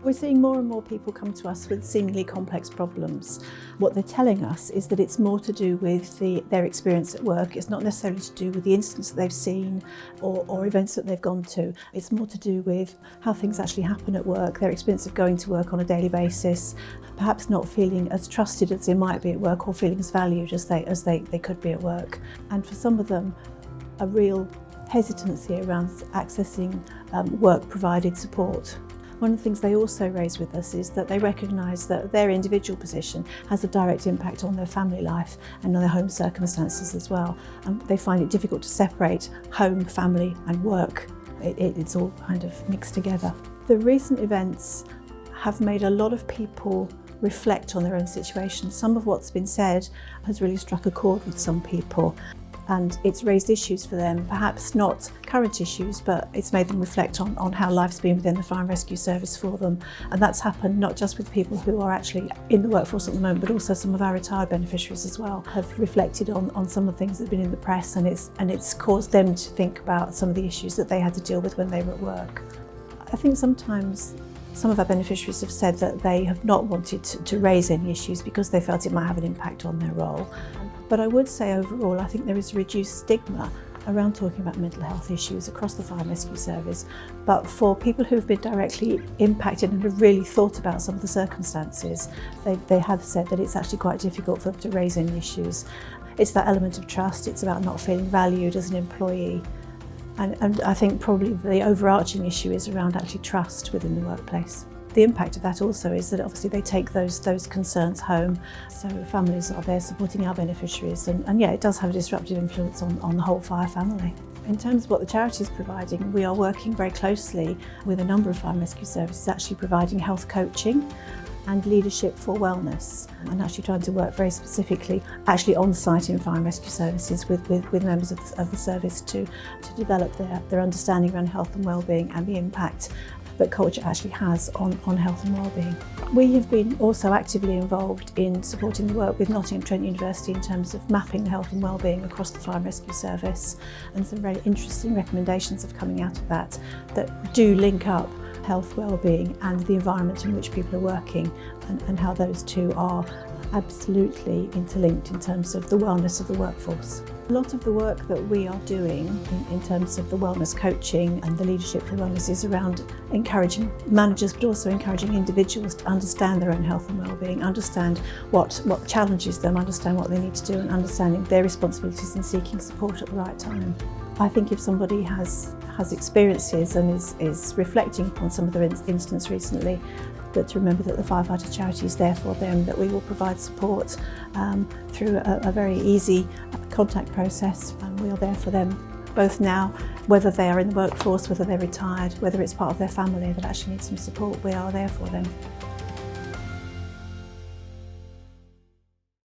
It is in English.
We're seeing more and more people come to us with seemingly complex problems. What they're telling us is that it's more to do with their experience at work. It's not necessarily to do with the incidents that they've seen or events that they've gone to. It's more to do with how things actually happen at work, their experience of going to work on a daily basis, perhaps not feeling as trusted as they might be at work or feeling as valued as they could be at work. And for some of them, a real hesitancy around accessing work-provided support. One of the things they also raise with us is that they recognise that their individual position has a direct impact on their family life and on their home circumstances as well. And they find it difficult to separate home, family and work. It's all kind of mixed together. The recent events have made a lot of people reflect on their own situation. Some of what's been said has really struck a chord with some people. And it's raised issues for them, perhaps not current issues, but it's made them reflect on how life's been within the fire and rescue service for them. And that's happened not just with people who are actually in the workforce at the moment, but also some of our retired beneficiaries as well have reflected on some of the things that have been in the press, and it's caused them to think about some of the issues that they had to deal with when they were at work. I think sometimes some of our beneficiaries have said that they have not wanted to raise any issues because they felt it might have an impact on their role. But I would say overall, I think there is a reduced stigma around talking about mental health issues across the fire and rescue service. But for people who've been directly impacted and have really thought about some of the circumstances, they have said that it's actually quite difficult for them to raise any issues. It's that element of trust, it's about not feeling valued as an employee. And I think probably the overarching issue is around actually trust within the workplace. The impact of that also is that obviously they take those concerns home. So families are there supporting our beneficiaries, and yeah, it does have a disruptive influence on the whole fire family. In terms of what the charity is providing, we are working very closely with a number of fire and rescue services, actually providing health coaching and leadership for wellness, and actually trying to work very specifically actually on site in fire and rescue services with members of the service to develop their understanding around health and wellbeing and the impact that culture actually has on health and wellbeing. We have been also actively involved in supporting the work with Nottingham Trent University in terms of mapping the health and wellbeing across the fire and rescue service, and some very interesting recommendations have coming out of that do link up health, wellbeing and the environment in which people are working, and how those two are absolutely interlinked in terms of the wellness of the workforce. A lot of the work that we are doing in terms of the wellness coaching and the leadership for wellness is around encouraging managers, but also encouraging individuals to understand their own health and wellbeing, understand what challenges them, understand what they need to do, and understanding their responsibilities and seeking support at the right time. I think if somebody has experiences and is reflecting upon some of their incidents recently, but to remember that the firefighter charity is there for them, that we will provide support through a very easy contact process, and we are there for them both now, whether they are in the workforce, whether they're retired, whether it's part of their family that actually needs some support, we are there for them.